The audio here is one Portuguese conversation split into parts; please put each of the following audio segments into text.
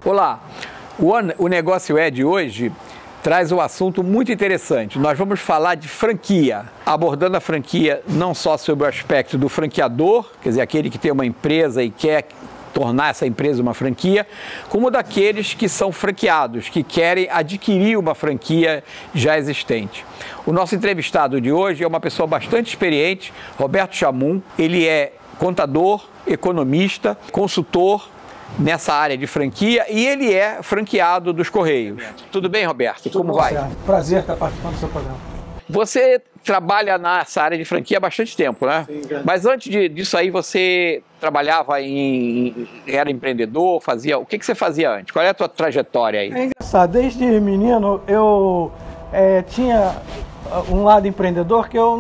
Olá, o Negócio É de hoje traz um assunto muito interessante. Nós vamos falar de franquia, abordando a franquia não só sobre o aspecto do franqueador, quer dizer, aquele que tem uma empresa e quer tornar essa empresa uma franquia, como daqueles que são franqueados, que querem adquirir uma franquia já existente. O nosso entrevistado de hoje é uma pessoa bastante experiente, Roberto Chamum. Ele é contador, economista, consultor nessa área de franquia e ele é franqueado dos Correios. Tudo bem, Roberto? Como vai? Prazer estar participando do seu programa. Você trabalha nessa área de franquia há bastante tempo, né? Sim, mas antes disso aí, você trabalhava era empreendedor, fazia... O que você fazia antes? Qual é a tua trajetória aí? É engraçado, desde menino eu tinha um lado empreendedor que eu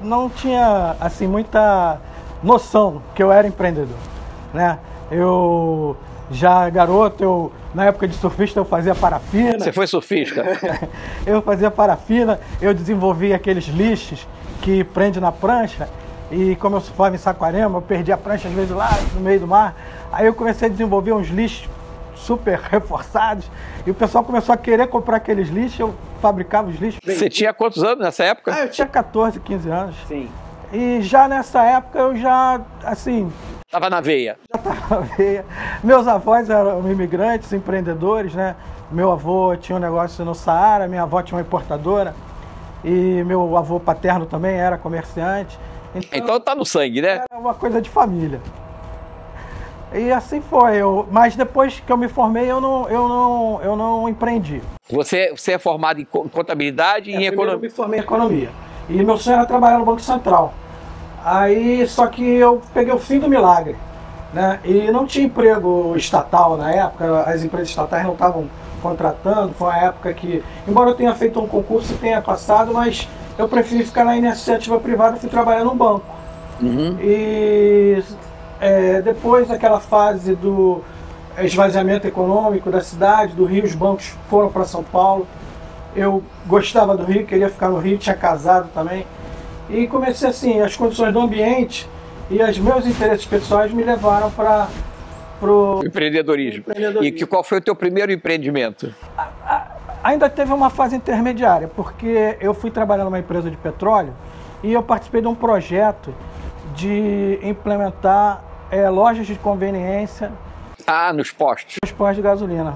não tinha assim, muita noção que eu era empreendedor, né? Eu já garoto, na época de surfista eu fazia parafina. Você foi surfista? Eu fazia parafina, eu desenvolvi aqueles lixos que prende na prancha e como eu surfava em Saquarema, eu perdi a prancha às vezes lá no meio do mar. Aí eu comecei a desenvolver uns lixos super reforçados e o pessoal começou a querer comprar aqueles lixos, eu fabricava os lixos. Você tinha quantos anos nessa época? Eu tinha 14, 15 anos. Sim. E já nessa época eu já, assim... Estava na veia. Já estava na veia. Meus avós eram imigrantes, empreendedores, né? Meu avô tinha um negócio no Saara, minha avó tinha uma importadora e meu avô paterno também era comerciante. Então tá no sangue, né? Era uma coisa de família. E assim foi. Mas depois que eu me formei, eu não empreendi. Você é formado em contabilidade e em economia? Eu me formei em economia. E meu sonho era trabalhar no Banco Central. Aí, só que eu peguei o fim do milagre, né? E não tinha emprego estatal na época, as empresas estatais não estavam contratando, foi uma época que, embora eu tenha feito um concurso e tenha passado, mas eu preferi ficar na iniciativa privada e fui trabalhar no banco. Uhum. E depois daquela fase do esvaziamento econômico da cidade, do Rio, os bancos foram para São Paulo. Eu gostava do Rio, queria ficar no Rio, tinha casado também. E comecei assim, as condições do ambiente e os meus interesses pessoais me levaram para o empreendedorismo. E qual foi o teu primeiro empreendimento? Ainda teve uma fase intermediária, porque eu fui trabalhar numa empresa de petróleo e eu participei de um projeto de implementar lojas de conveniência. Ah, nos postos. Nos postos de gasolina.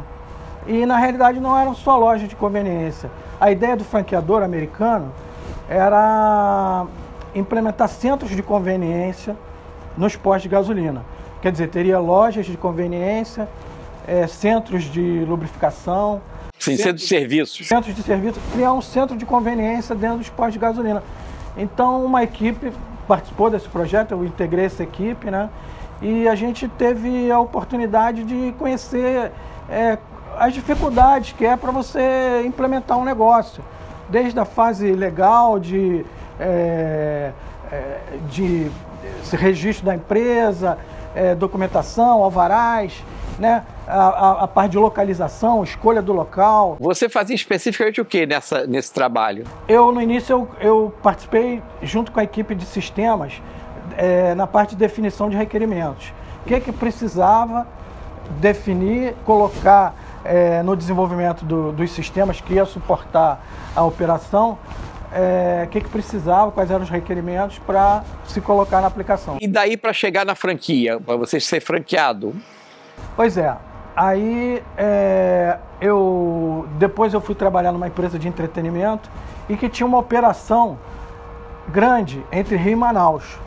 E na realidade não eram só lojas de conveniência. A ideia do franqueador americano era implementar centros de conveniência nos postos de gasolina. Quer dizer, teria lojas de conveniência, centros de lubrificação. Sim, centros de serviços. Centros de serviço, criar um centro de conveniência dentro dos postos de gasolina. Então, uma equipe participou desse projeto, eu integrei essa equipe, né? E a gente teve a oportunidade de conhecer as dificuldades que é para você implementar um negócio. Desde a fase legal de registro da empresa, documentação, alvarás, né? A parte de localização, escolha do local. Você fazia especificamente o que nesse trabalho? No início eu participei junto com a equipe de sistemas na parte de definição de requerimentos. O que precisava definir, colocar no desenvolvimento dos sistemas que ia suportar a operação, o que precisava, quais eram os requerimentos para se colocar na aplicação. E daí para chegar na franquia, para você ser franqueado? Pois é, aí depois eu fui trabalhar numa empresa de entretenimento e que tinha uma operação grande entre Rio e Manaus.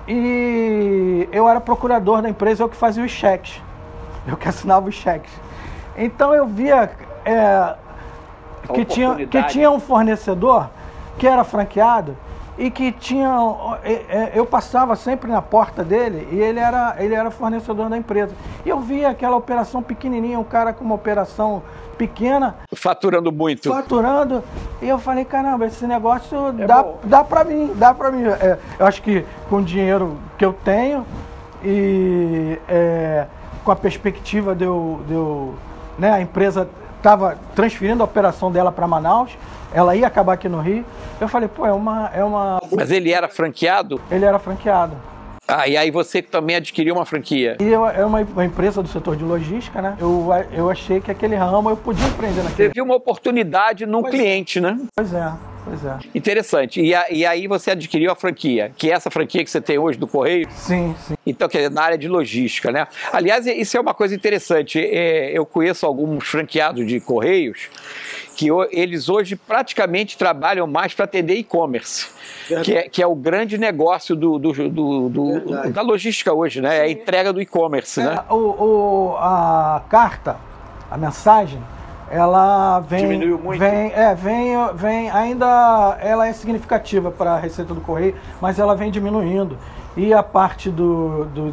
E eu era procurador da empresa, eu que fazia os cheques, eu que assinava os cheques. Então eu via que tinha um fornecedor que era franqueado e que tinha... eu passava sempre na porta dele e ele era fornecedor da empresa. E eu via aquela operação pequenininha, um cara com uma operação pequena... Faturando muito. Faturando. E eu falei, caramba, esse negócio dá pra mim. Eu acho que com o dinheiro que eu tenho e com a perspectiva de eu né, a empresa estava transferindo a operação dela para Manaus, ela ia acabar aqui no Rio. Eu falei, pô, Mas ele era franqueado? Ele era franqueado. Ah, e aí você também adquiriu uma franquia? E é uma empresa do setor de logística, né? Eu achei que aquele ramo eu podia empreender naquele. Você viu uma oportunidade num cliente, né? Pois é, pois é. Interessante. E aí você adquiriu a franquia, que é essa franquia que você tem hoje do Correio? Sim, sim. Então, quer dizer, na área de logística, né? Aliás, isso é uma coisa interessante. Eu conheço alguns franqueados de Correios que eles hoje praticamente trabalham mais para atender e-commerce, que é o grande negócio da logística hoje, né? É a entrega do e-commerce, né? A carta, a mensagem, ela vem... Diminuiu muito? Vem, ainda ela é significativa para a receita do Correio, mas ela vem diminuindo. E a parte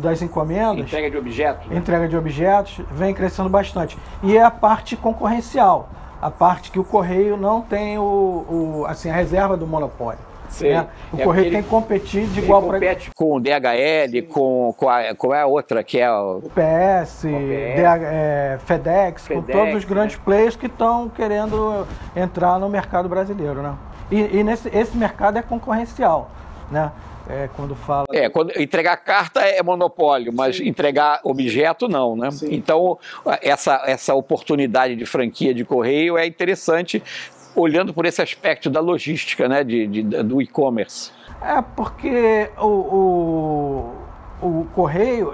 das encomendas... Entrega de objetos. Né? Entrega de objetos vem crescendo bastante. E é a parte concorrencial, a parte que o Correio não tem assim, a reserva do monopólio. Né? O Correio tem que competir de igual para... compete com o DHL, com a outra, que é o UPS, FedEx, com todos os grandes players que estão querendo entrar no mercado brasileiro. Né? E esse mercado é concorrencial, né? Quando fala... quando entregar carta é monopólio, mas sim, entregar objeto não, né? Sim. Então, essa oportunidade de franquia de Correio é interessante, olhando por esse aspecto da logística, né? Do e-commerce. Porque o Correio,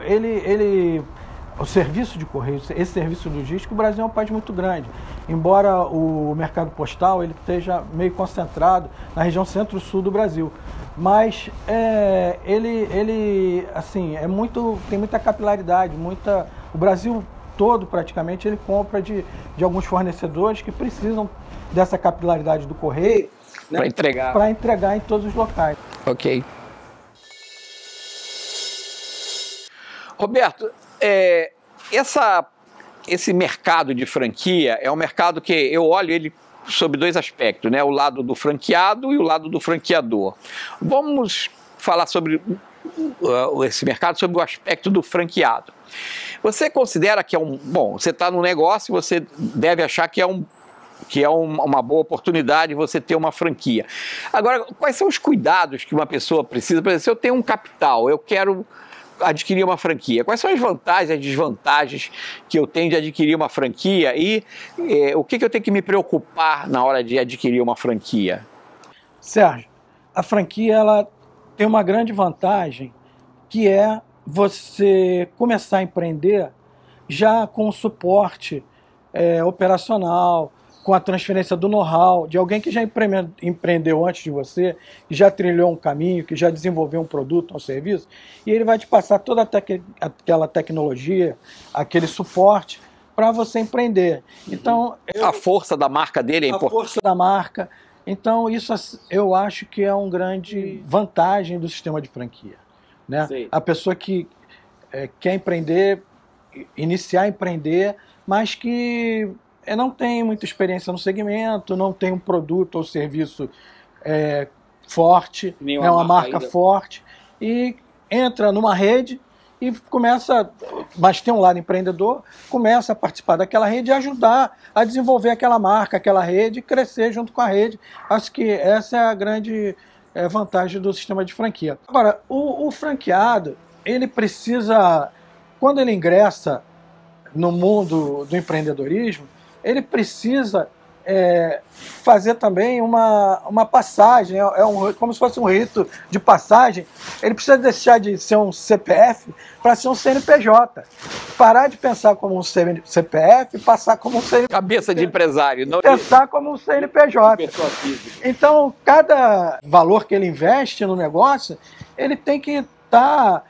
o serviço de Correio, esse serviço logístico, o Brasil é um país muito grande. Embora o mercado postal ele esteja meio concentrado na região centro-sul do Brasil. Mas ele assim, tem muita capilaridade, o Brasil todo praticamente ele compra de alguns fornecedores que precisam dessa capilaridade do Correio, né, para entregar em todos os locais. Ok. Roberto, esse mercado de franquia é um mercado que eu olho ele sob dois aspectos, né? O lado do franqueado e o lado do franqueador. Vamos falar sobre esse mercado, sobre o aspecto do franqueado. Você considera que bom, você está no negócio, você deve achar que é uma boa oportunidade você ter uma franquia. Agora, quais são os cuidados que uma pessoa precisa? Por exemplo, se eu tenho um capital, eu quero adquirir uma franquia. Quais são as vantagens e as desvantagens que eu tenho de adquirir uma franquia e o que eu tenho que me preocupar na hora de adquirir uma franquia? Sérgio, a franquia ela tem uma grande vantagem, que é você começar a empreender já com o suporte operacional, com a transferência do know-how de alguém que já empreendeu antes de você, que já trilhou um caminho, que já desenvolveu um produto, um serviço, e ele vai te passar toda aquela tecnologia, aquele suporte para você empreender. Então, a força da marca dele é importante. A força da marca. Então, isso eu acho que é uma grande vantagem do sistema de franquia. Né? A pessoa que quer empreender, iniciar a empreender, mas que não tem muita experiência no segmento, não tem um produto ou serviço forte, uma marca forte, e entra numa rede e começa, mas tem um lado empreendedor, começa a participar daquela rede e ajudar a desenvolver aquela marca, aquela rede, e crescer junto com a rede. Acho que essa é a grande vantagem do sistema de franquia. Agora, o franqueado, ele precisa, quando ele ingressa no mundo do empreendedorismo, ele precisa fazer também uma passagem, como se fosse um rito de passagem. Ele precisa deixar de ser um CPF para ser um CNPJ. Parar de pensar como um CPF e passar como um CNPJ. Cabeça de empresário. Não pensar como um CNPJ. Então, cada valor que ele investe no negócio, ele tem que estar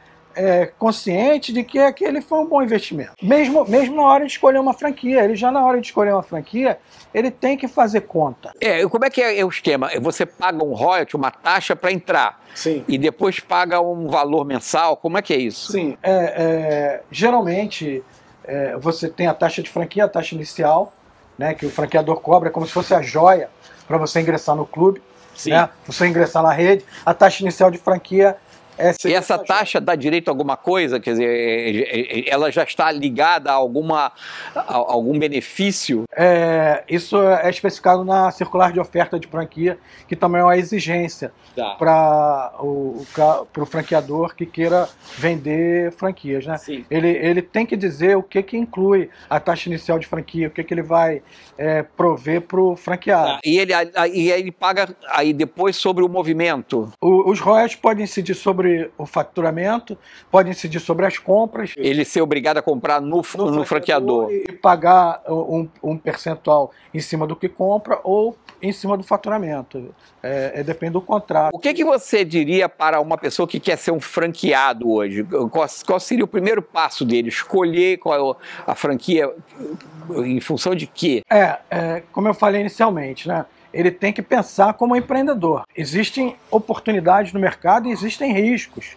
consciente de que aquele foi um bom investimento. Mesmo na hora de escolher uma franquia, ele já na hora de escolher uma franquia, ele tem que fazer conta. Como é que é o esquema? Você paga um royalty, uma taxa para entrar. Sim. E depois paga um valor mensal? Como é que é isso? Sim. Geralmente, você tem a taxa de franquia, a taxa inicial, né, que o franqueador cobra, como se fosse a joia para você ingressar no clube. Sim. Né, você ingressar na rede. A taxa inicial de franquia E essa taxa dá direito a alguma coisa? Quer dizer, ela já está ligada a algum benefício? Isso é especificado na circular de oferta de franquia, que também é uma exigência para o franqueador que queira vender franquias, né? Ele tem que dizer o que inclui a taxa inicial de franquia, o que ele vai prover para o franqueado. E ele paga aí depois sobre o movimento? Os royalties podem incidir sobre o faturamento, podem incidir sobre as compras. Ele ser obrigado a comprar no franqueador. E pagar um percentual em cima do que compra ou em cima do faturamento. Depende do contrato. O que você diria para uma pessoa que quer ser um franqueado hoje? Qual seria o primeiro passo dele? Escolher qual a franquia em função de quê? Como eu falei inicialmente, né? Ele tem que pensar como empreendedor. Existem oportunidades no mercado e existem riscos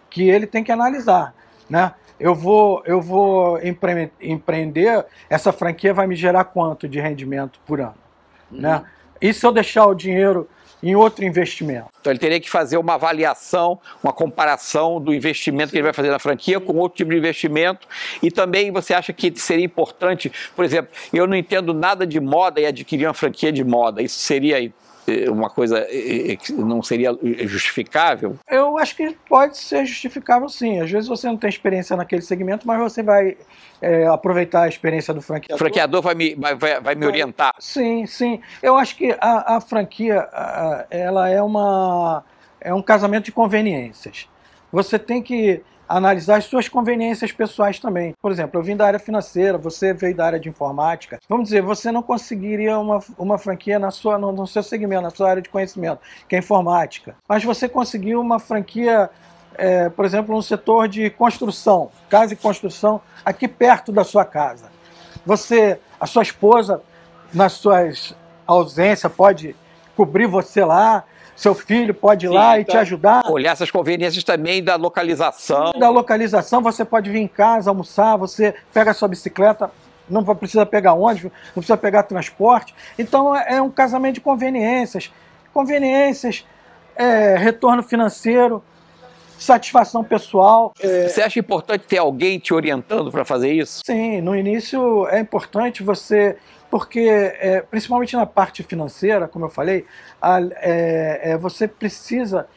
que ele tem que analisar, né? Eu vou empreender, essa franquia vai me gerar quanto de rendimento por ano, né? E se eu deixar o dinheiro em outro investimento? Então ele teria que fazer uma avaliação, uma comparação do investimento que ele vai fazer na franquia com outro tipo de investimento. E também você acha que seria importante, por exemplo, eu não entendo nada de moda e adquirir uma franquia de moda. Isso seria uma coisa que não seria justificável? Eu acho que pode ser justificável, sim. Às vezes você não tem experiência naquele segmento, mas você vai aproveitar a experiência do franqueador. O franqueador vai me orientar? Sim, sim. Eu acho que a franquia ela é um casamento de conveniências. Você tem que analisar as suas conveniências pessoais também. Por exemplo, eu vim da área financeira, você veio da área de informática. Vamos dizer, você não conseguiria uma franquia no seu segmento, na sua área de conhecimento, que é informática. Mas você conseguiu uma franquia, por exemplo, no setor de construção, casa e construção, aqui perto da sua casa. A sua esposa, nas suas ausências, pode cobrir você lá. Seu filho pode ir lá e te ajudar. Olhar essas conveniências também da localização. Da localização, você pode vir em casa, almoçar, você pega a sua bicicleta, não precisa pegar ônibus, não precisa pegar transporte. Então é um casamento de conveniências. Conveniências, retorno financeiro, satisfação pessoal. Você acha importante ter alguém te orientando para fazer isso? Sim, no início é importante porque principalmente na parte financeira, como eu falei, você precisa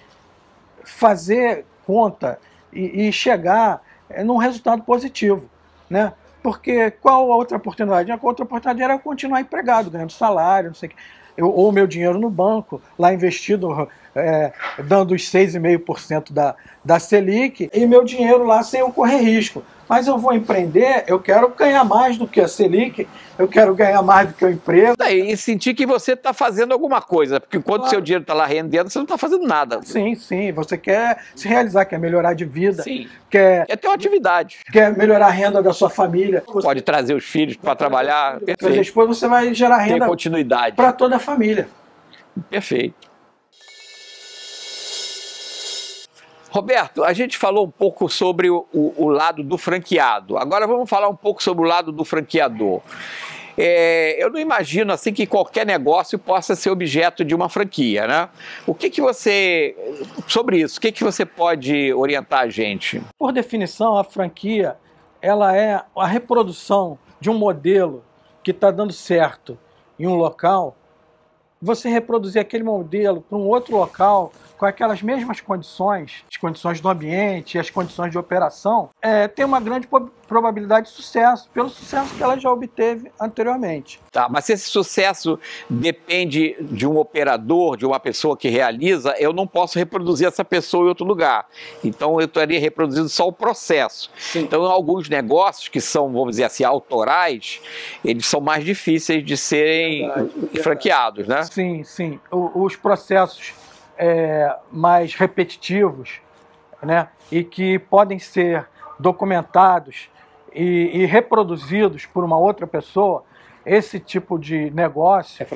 fazer conta e chegar num resultado positivo, né? Porque qual a outra oportunidade? A outra oportunidade era eu continuar empregado, ganhando salário, não sei o quê. Ou o meu dinheiro no banco, lá investido, dando os 6,5% da Selic, e meu dinheiro lá sem eu correr risco. Mas eu vou empreender, eu quero ganhar mais do que a Selic, eu quero ganhar mais do que o emprego. E sentir que você está fazendo alguma coisa, porque enquanto seu dinheiro está lá rendendo, você não está fazendo nada. Sim, sim, você quer se realizar, quer melhorar de vida. Sim. Quer ter uma atividade. Quer melhorar a renda da sua família. Pode trazer os filhos para trabalhar. Depois você vai gerar renda para toda a família. Perfeito. Roberto, a gente falou um pouco sobre o lado do franqueado. Agora vamos falar um pouco sobre o lado do franqueador. Eu não imagino assim que qualquer negócio possa ser objeto de uma franquia, né? Sobre isso, o que você pode orientar a gente? Por definição, a franquia ela é a reprodução de um modelo que está dando certo em um local, você reproduzir aquele modelo para um outro local com aquelas mesmas condições, as condições do ambiente, as condições de operação, tem uma grande probabilidade de sucesso, pelo sucesso que ela já obteve anteriormente. Tá, mas se esse sucesso depende de um operador, de uma pessoa que realiza, eu não posso reproduzir essa pessoa em outro lugar. Então eu estaria reproduzindo só o processo. Sim. Então alguns negócios que são, vamos dizer assim, autorais, eles são mais difíceis de serem franqueados, né? Sim, sim. Os processos mais repetitivos, né, e que podem ser documentados e reproduzidos por uma outra pessoa, esse tipo de negócio,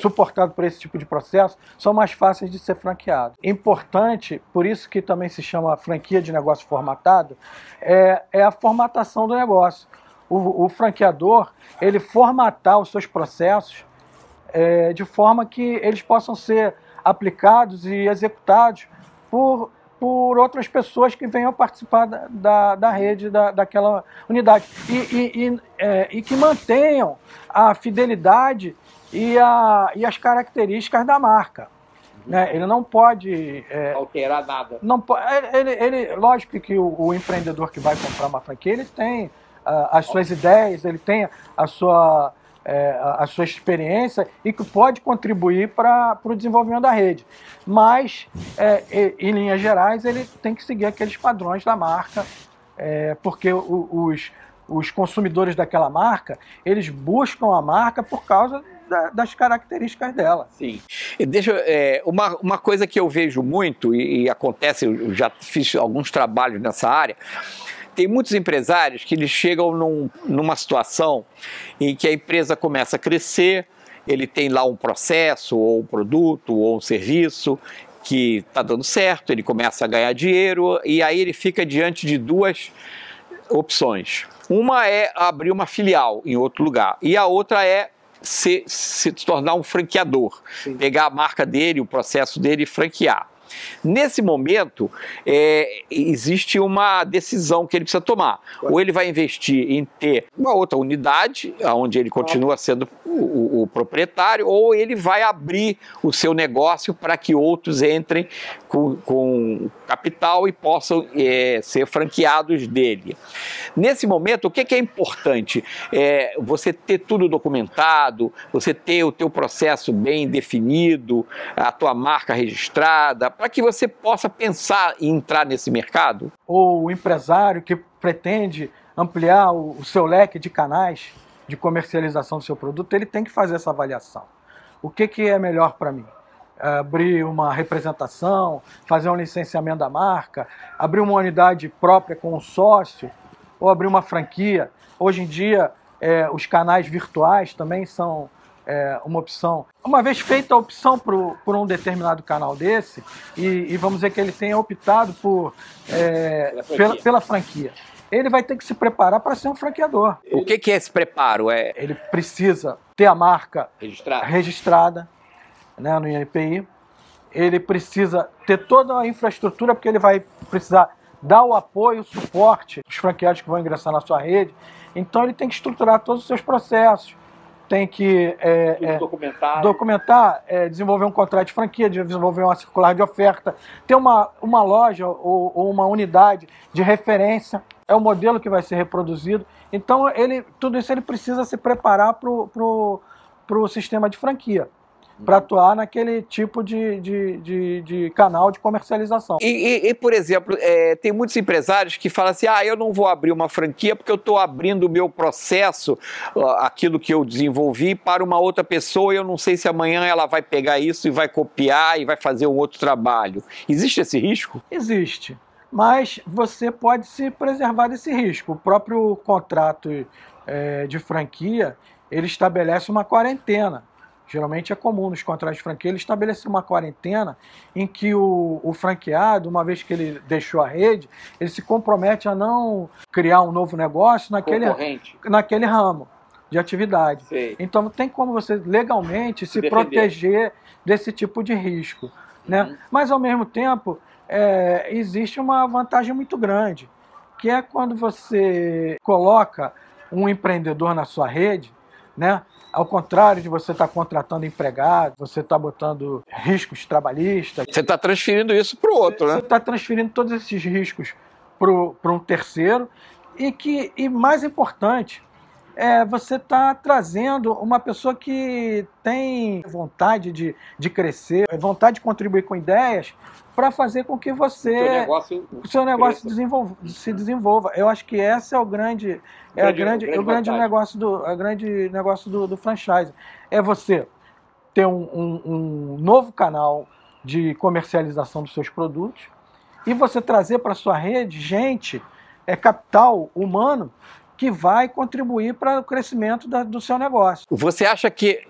suportado por esse tipo de processo, são mais fáceis de ser franqueados. Importante, por isso que também se chama franquia de negócio formatado, é a formatação do negócio. O franqueador, ele formatar os seus processos de forma que eles possam ser aplicados e executados por por outras pessoas que venham participar da rede daquela unidade e que mantenham a fidelidade e as características da marca. Né? Ele não pode alterar nada. Não, lógico que o empreendedor que vai comprar uma franquia, ele tem as suas ideias, ele tem a sua experiência e que pode contribuir para o desenvolvimento da rede. Mas, em linhas gerais, ele tem que seguir aqueles padrões da marca, porque os consumidores daquela marca, eles buscam a marca por causa das características dela. Sim. Uma coisa que eu vejo muito, e acontece, eu já fiz alguns trabalhos nessa área, tem muitos empresários que eles chegam numa situação em que a empresa começa a crescer, ele tem lá um processo, ou um produto, ou um serviço que está dando certo, ele começa a ganhar dinheiro, e aí ele fica diante de duas opções. Uma é abrir uma filial em outro lugar, e a outra é se tornar um franqueador. Sim. Pegar a marca dele, o processo dele e franquear. Nesse momento, existe uma decisão que ele precisa tomar. Ou ele vai investir em ter uma outra unidade, onde ele continua sendo o proprietário, ou ele vai abrir o seu negócio para que outros entrem com capital e possam ser franqueados dele. Nesse momento, o que é importante? Você ter tudo documentado, você ter o teu processo bem definido, a tua marca registrada, para que você possa pensar em entrar nesse mercado? Ou o empresário que pretende ampliar o seu leque de canais de comercialização do seu produto, ele tem que fazer essa avaliação. O que é melhor para mim? Abrir uma representação, fazer um licenciamento da marca, abrir uma unidade própria com um sócio, ou abrir uma franquia. Hoje em dia, os canais virtuais também são uma opção. Uma vez feita a opção por um determinado canal desse, e vamos dizer que ele tenha optado pela franquia, ele vai ter que se preparar para ser um franqueador. O que é esse preparo? Ele precisa ter a marca registrada, né, no INPI. Ele precisa ter toda a infraestrutura, porque ele vai precisar dar o apoio, o suporte dos franqueados que vão ingressar na sua rede. Então ele tem que estruturar todos os seus processos, tem que documentar, desenvolver um contrato de franquia, desenvolver uma circular de oferta, ter uma loja ou uma unidade de referência, é o modelo que vai ser reproduzido. Então tudo isso ele precisa se preparar para o sistema de franquia, para atuar naquele tipo de canal de comercialização. E por exemplo, tem muitos empresários que falam assim, eu não vou abrir uma franquia porque eu estou abrindo o meu processo, aquilo que eu desenvolvi, para uma outra pessoa e eu não sei se amanhã ela vai pegar isso e vai copiar e vai fazer um outro trabalho. Existe esse risco? Existe, mas você pode se preservar desse risco. O próprio contrato de franquia, ele estabelece uma quarentena. Geralmente é comum nos contratos de franquia ele estabelecer uma quarentena em que o franqueado, uma vez que ele deixou a rede, ele se compromete a não criar um novo negócio naquele ramo de atividade. Sei. Então tem como você legalmente se proteger desse tipo de risco. Né? Mas ao mesmo tempo existe uma vantagem muito grande, que é quando você coloca um empreendedor na sua rede, né? Ao contrário de você estar contratando empregado, você está botando riscos trabalhistas. Você está transferindo isso para o outro, né? Você está transferindo todos esses riscos para um terceiro. E mais importante, você está trazendo uma pessoa que tem vontade de crescer, vontade de contribuir com ideias para fazer com que o seu negócio se desenvolva. Eu acho que esse é o grande negócio do franchise. É você ter um novo canal de comercialização dos seus produtos e você trazer para a sua rede capital humano que vai contribuir para o crescimento do seu negócio. Você acha que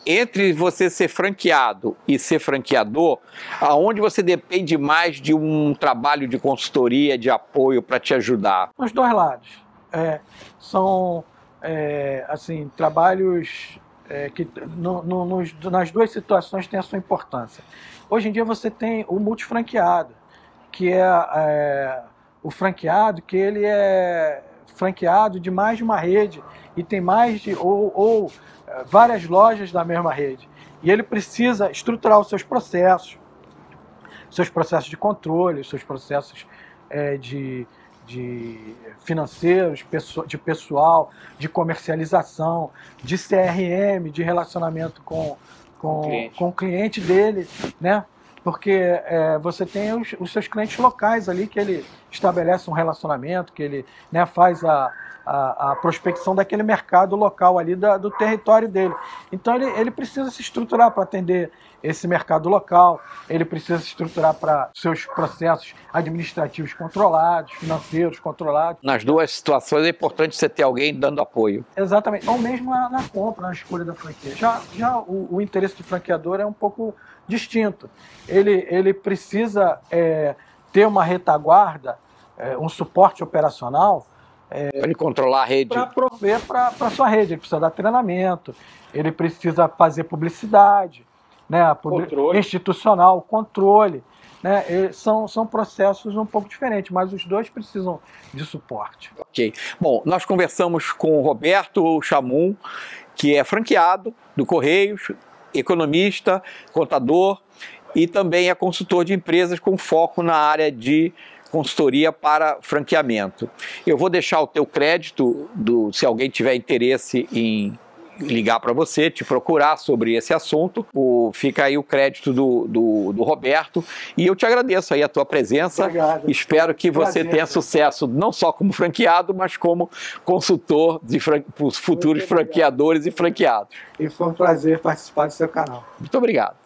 entre você ser franqueado e ser franqueador, aonde você depende mais de um trabalho de consultoria, de apoio para te ajudar? Os dois lados. São assim, trabalhos que nas duas situações têm a sua importância. Hoje em dia você tem o multifranqueado, que é o franqueado, que ele é franqueado de mais de uma rede e tem mais de várias lojas da mesma rede. E ele precisa estruturar os seus processos de controle, os seus processos de financeiros, de pessoal, de comercialização, de CRM, de relacionamento com o cliente dele, né? Porque você tem os seus clientes locais ali, que ele estabelece um relacionamento, que ele, né, faz a prospecção daquele mercado local ali do território dele. Então ele precisa se estruturar para atender esse mercado local, ele precisa se estruturar para seus processos administrativos controlados, financeiros controlados. Nas duas situações é importante você ter alguém dando apoio. Exatamente, ou mesmo na compra, na escolha da franquia. Já o interesse do franqueador é um pouco distinto. Ele precisa ter uma retaguarda, um suporte operacional, para ele controlar a rede. Para prover para a sua rede. Ele precisa dar treinamento, ele precisa fazer publicidade, né, institucional, controle. Né, são processos um pouco diferentes, mas os dois precisam de suporte. Ok. Bom, nós conversamos com o Roberto Chamum, que é franqueado do Correios, economista, contador e também é consultor de empresas com foco na área de consultoria para franqueamento. Eu vou deixar o teu crédito, se alguém tiver interesse em ligar para você, te procurar sobre esse assunto, fica aí o crédito do Roberto, e eu te agradeço aí a tua presença. Obrigado. Espero que você tenha sucesso, não só como franqueado, mas como consultor para os futuros franqueadores e franqueados. E foi um prazer participar do seu canal. Muito obrigado.